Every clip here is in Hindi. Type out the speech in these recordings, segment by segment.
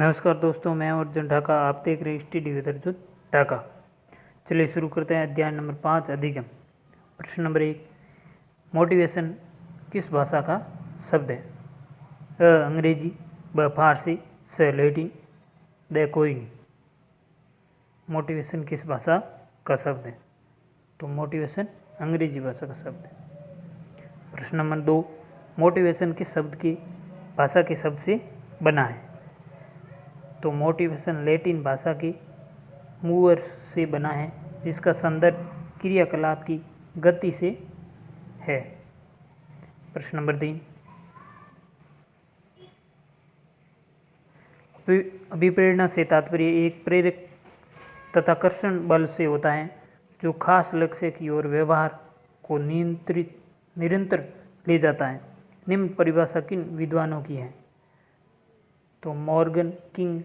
नमस्कार दोस्तों, मैं अर्जुन ढाका। आप देख रहे हैं स्टडी विद अर्जुन ढाका। चलिए शुरू करते हैं। अध्याय नंबर 5 अधिगम। प्रश्न नंबर 1, मोटिवेशन किस भाषा का शब्द है? अ अंग्रेजी, ब फारसी, स लैटिन, द कोई नहीं। मोटिवेशन किस भाषा का शब्द है? तो मोटिवेशन अंग्रेजी भाषा का शब्द है। प्रश्न नंबर 2, मोटिवेशन किस शब्द की भाषा के शब्द से बना है? तो मोटिवेशन लैटिन भाषा की मूवर से बना है, जिसका संदर्भ क्रियाकलाप की गति से है। प्रश्न नंबर 3, अभिप्रेरणा से तात्पर्य एक प्रेरक तथा कर्षण बल से होता है, जो खास लक्ष्य की ओर व्यवहार को निरंतर ले जाता है। निम्न परिभाषा किन विद्वानों की है? तो मॉर्गन, किंग,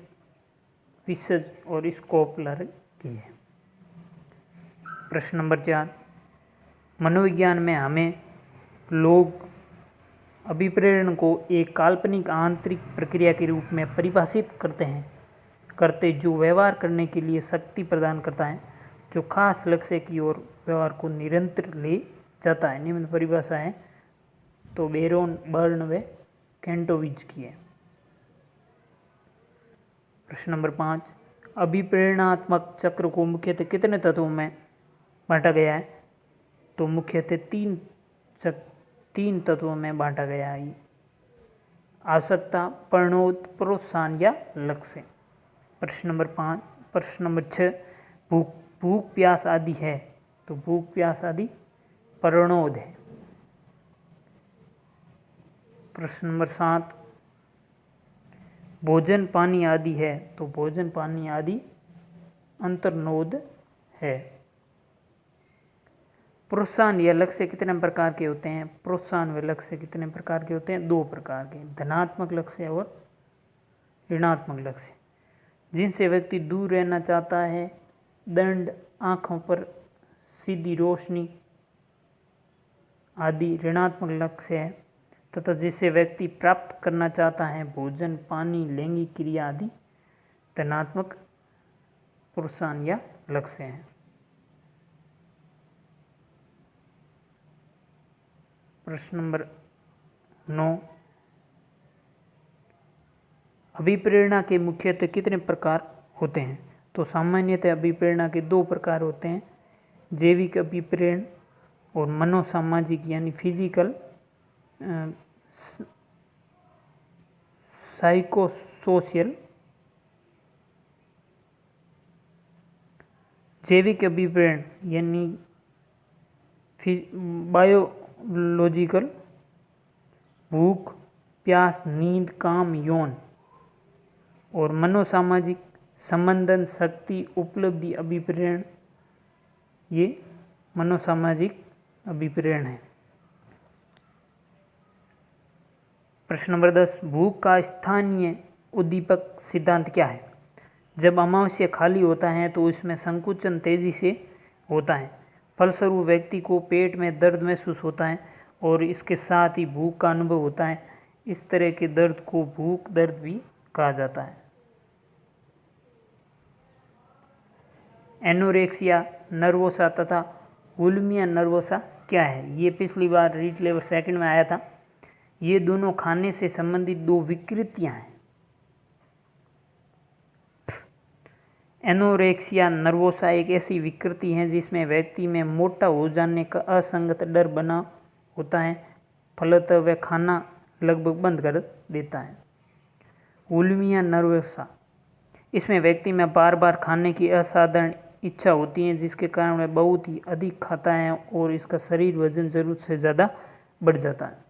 विसज और स्कोपलर की है। प्रश्न नंबर 4, मनोविज्ञान में हमें लोग अभिप्रेरण को एक काल्पनिक आंतरिक प्रक्रिया के रूप में परिभाषित करते जो व्यवहार करने के लिए शक्ति प्रदान करता है, जो खास लक्ष्य की ओर व्यवहार को निरंतर ले जाता है। निम्न परिभाषा है तो बेरोन, बर्न व कैंटोविज की है। प्रश्न नंबर 5, अभिप्रेरणात्मक चक्र को मुख्यतः कितने तत्वों में बांटा गया है? तो मुख्यतः तीन तत्वों में बांटा गया है। आवश्यकता, प्रणोद, प्रोत्साहन या लक्ष्य। प्रश्न नंबर 6, भूख प्यास आदि है। तो भूख प्यास आदि प्रणोद है। प्रश्न नंबर 7, भोजन पानी आदि है। तो भोजन पानी आदि अंतर्नोद है। प्रोत्साहन या लक्ष्य कितने प्रकार के होते हैं? प्रोत्साहन व लक्ष्य कितने प्रकार के होते हैं? 2 प्रकार के, धनात्मक लक्ष्य और ऋणात्मक लक्ष्य, जिनसे व्यक्ति दूर रहना चाहता है। दंड, आंखों पर सीधी रोशनी आदि ऋणात्मक लक्ष्य है, तथा जिसे व्यक्ति प्राप्त करना चाहता है, भोजन, पानी, लैंगिक क्रिया आदि धनात्मक प्रोत्साहन या लक्ष्य है। प्रश्न नंबर 9, अभिप्रेरणा के मुख्यतः कितने प्रकार होते हैं? तो सामान्यतः अभिप्रेरणा के 2 प्रकार होते हैं, जैविक अभिप्रेरण और मनोसामाजिक यानी फिजिकल साइकोसोशियल। जैविक अभिप्रेरण यानी बायोलॉजिकल, भूख, प्यास, नींद, काम, यौन। और मनोसामाजिक, संबंधन, शक्ति, उपलब्धि अभिप्रेरण, ये मनोसामाजिक अभिप्रेरण है। प्रश्न नंबर 10, भूख का स्थानीय उद्दीपक सिद्धांत क्या है? जब अमावस्या खाली होता है तो उसमें संकुचन तेजी से होता है, फलस्वरूप व्यक्ति को पेट में दर्द महसूस होता है और इसके साथ ही भूख का अनुभव होता है। इस तरह के दर्द को भूख दर्द भी कहा जाता है। एनोरेक्सिया नर्वोसा तथा बुलिमिया नर्वोसा क्या है? ये पिछली बार रीट लेवल 2 में आया था। ये दोनों खाने से संबंधित 2 विकृतियां हैं। एनोरेक्सिया नर्वोसा एक ऐसी विकृति है जिसमें व्यक्ति में मोटा हो जाने का असंगत डर बना होता है, फलतः वह खाना लगभग बंद कर देता है। बुलिमिया नर्वोसा, इसमें व्यक्ति में बार बार खाने की असाधारण इच्छा होती है, जिसके कारण वह बहुत ही अधिक खाता है और इसका शरीर वजन जरूरत से ज़्यादा बढ़ जाता है।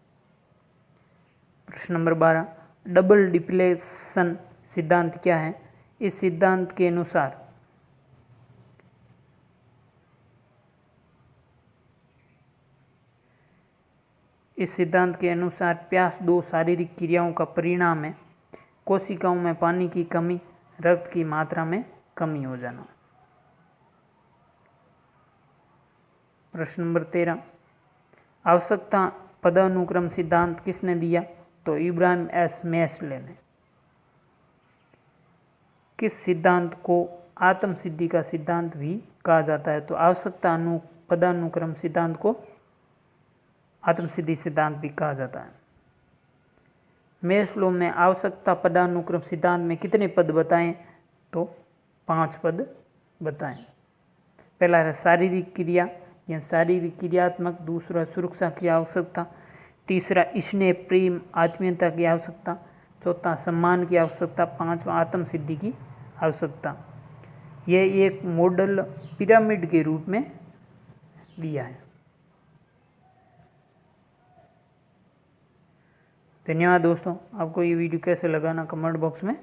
प्रश्न नंबर 12, डबल डिप्लेशन सिद्धांत क्या है? इस सिद्धांत के अनुसार प्यास 2 शारीरिक क्रियाओं का परिणाम है। कोशिकाओं में पानी की कमी, रक्त की मात्रा में कमी हो जाना। प्रश्न नंबर 13, आवश्यकता पदानुक्रम सिद्धांत किसने दिया? तो इब्राहिम एस मैस्लो ने। किस सिद्धांत को आत्म सिद्धि का सिद्धांत भी कहा जाता है? तो आवश्यकता पदानुक्रम सिद्धांत को आत्म सिद्धि सिद्धांत भी कहा जाता है। मैस्लो में आवश्यकता पदानुक्रम सिद्धांत में कितने पद बताएं? तो 5 पद बताएं। पहला है शारीरिक क्रिया या शारीरिक क्रियात्मक, दूसरा सुरक्षा की आवश्यकता, तीसरा स्नेह प्रेम आत्मीयता की आवश्यकता, चौथा सम्मान की आवश्यकता, पांचवा आत्म सिद्धि की आवश्यकता। यह एक मॉडल पिरामिड के रूप में दिया है। धन्यवाद दोस्तों। आपको ये वीडियो कैसे लगा ना कमेंट बॉक्स में